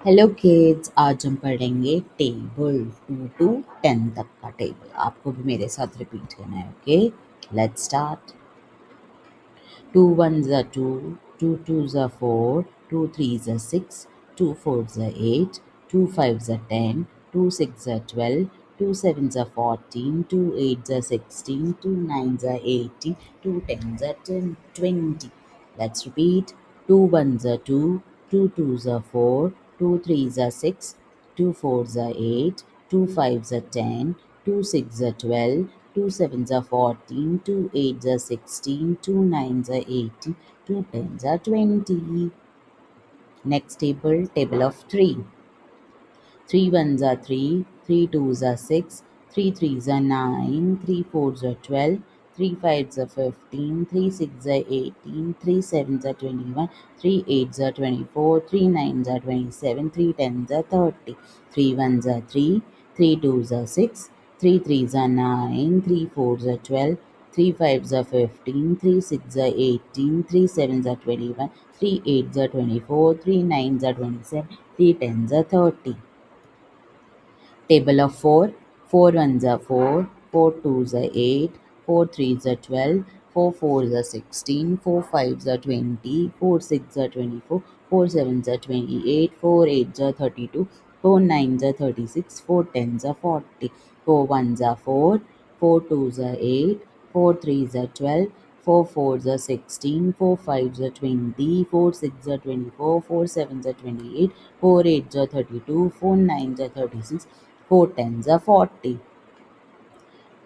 Hello kids, आज हम पढ़ेंगे टेबल 2 to 10 तक का टेबल। आपको भी मेरे साथ रिपीट करना है। Okay, let's start. 2 1s are 2, 2 2s are 4, 2 3s are 6, 2 4s are 8, 2 5s are 10, 2 6s are 12, 2 7s are 14, 2 8s are 16, 2 9s are 18, 2 10s are 20. Let's repeat. 2 1s are 2, 2 2s are 4, 2 3s are 6, 2 4s are 8, 2 5s are 10, 2 6s are 12, 2 7s are 14, 2 8s are 16, 2 9s are 18, 2 10s are 20. Next table, table of 3. 3 1s are 3, 3 2s are 6, 3 3s are 9, 3 4s are 12, 3 5s are 15, 3 6s are 18, 3 7s are 21, 3 8s are 24, 3 9s are 27, 3 10s are 30. 3 1s are 3, 3 2s are 6, 3 3s are 9, 3 4s are 12, 3 5s are 15, 3 6s are 18, 3 7s are 21, 3 8s are 24, 3 9s are 27, 3 10s are 30. Table of 4. 4 1s are 4, 4 2s are 8, 4 3s are 12, 4 4s are 16, 4 5s are 20, 4 6s are 24, 4 7s are 28, 4 8s are 32, 4 9s are 36, 4 10s are 40. 4 1s are 4, 4 2s are 8, 4 3s are 12, 4 4s are 16, 4 5s are 20, 4 6s are 24, 4 7s are 28, 4 8s are 32, 4 9s are 36, 4 10s are 40.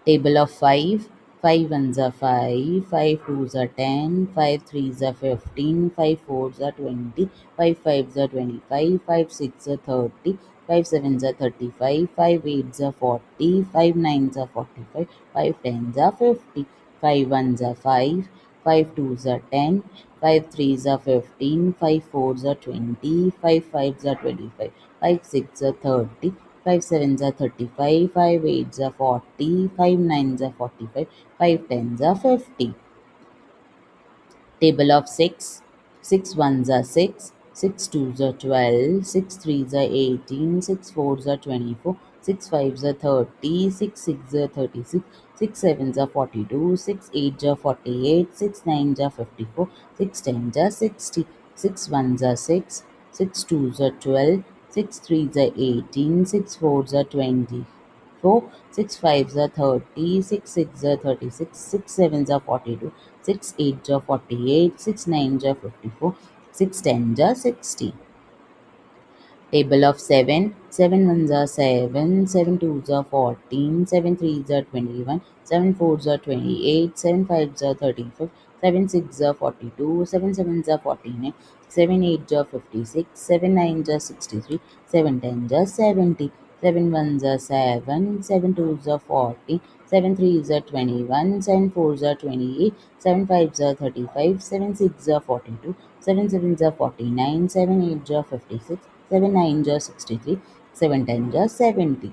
Table of 5. 5 1s are 5, 5 2s are 10, 5 3s are 15, 5 4s are 20, 5 5s are 25, 5 6s are 30, 5 7s are 35, 5 8s are 40, 5 9s are 45, 5 10s are 50. 5 1s are 5, 5 2s are 10, 5 3s are 15, 5 4s are 20, 5 5s are 25, 5 6s are 30, 5 7s are 35, 5 8s are 40, 5 9s are 45, 5 10s are 50. Table of 6. 6 1s are 6, 6 2s are 12, 6 3s are 18, 6 4s are 24, 6 5s are 30, 6 6s are 36, 6 7s are 42, 6 8s are 48, 6 9s are 54, 6 10s are 60. 6 1s are 6, 6 2s are 12, 6 3s are 18, 6 4s are 24, 6 5s are 30, 6 6s are 36, 6 7s are 42, 6 8s are 48, 6 9s are 54, 6 10s are 60. Table of 7. 7 1s are 7, 7 2s are 14, 7 3s are 21, 7 4s are 28, 7 5s are 35, 7 6s are 42, 7 7s are 49, 7 8s are 56, 7 9s are 63, 7 10s are 70. 7 1s are 7, 7 2s are 14, 7 3s are 21, 7 4s are 28, 7 5s are 35, 7 6s are 42, 7 7s are 49, 7 8s are 56, 7 9s are 63, 7 10s are 70.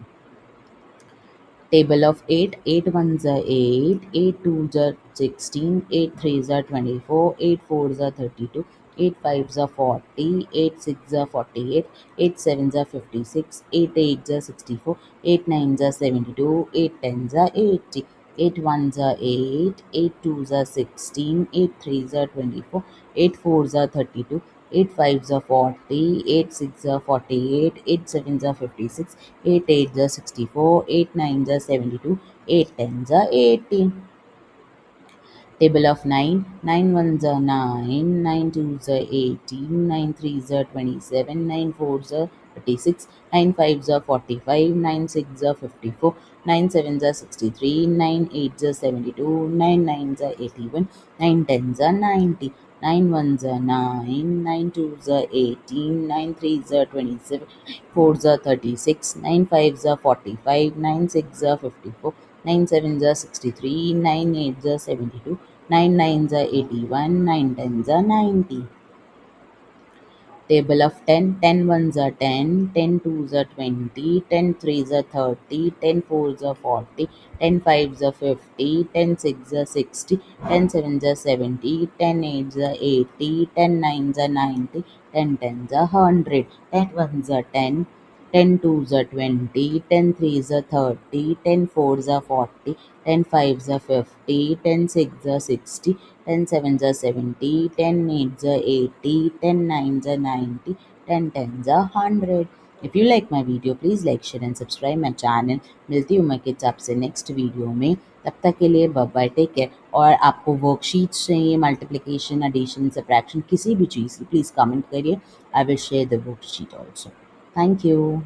Table of 8. 8 1s are 8, 8 2s are 16, 8 3s are 24, 8 4s are 32, 8 5s are 40, 8 6s are 48, 8 7s are 56, 8 8s are 64, 8 9s are 72, 8 10s are 80. 8 1s are 8, 8 2s are 16, 8 3s are 24, 8 4s are 32, 8 5s are 40, 8 6s are 48, 8 7s are 56, 8 8s are 64, 8 9s are 72, 8 10s are 80. Table of 9. 9 1s are 9, 9 2s are 18, 9 3s are 27, 9 4s are 36, 9 5s are 45, 9 6s are 54, 9 7s are 63, 9 8s are 72, 9 9s are 81, 9 10s are 90. 9 1s are 9, 9 2s are 18, 9 3s are 27, 4s are 36, 9 5s are 45, 9 6s are 54, 9 7s are 63, 9 8s are 72, 9 9s are 81, 9 10s are 90. Table of 10. 10 ones are 10, 10 twos are 20, 10 threes are 30, 10 fours are 40, 10 fives are 50, 10 sixes are 60, 10 sevens are 70, 10 eights are 80, 10 nines are 90, 10 tens are 100, 10 ones are 10, 10 twos are 20, 10 threes are 30, 10 fours are 40, 10 fives are 50, 10 sixes are 60, 10 sevens are 70, 10 eights are 80, 10 nines are 90, 10 tens are 100. If you like my video, please like, share and subscribe my channel. मिलती हूँ मैं kids आपसे next video में. तब तक के लिए bye bye, take care. और आपको वर्कशीट्स चाहिए मल्टीप्लिकेशन, एडिशन, सब्ट्रैक्शन, किसी भी चीज़ की, प्लीज़ कमेंट करिए. I will share the worksheet also. Thank you.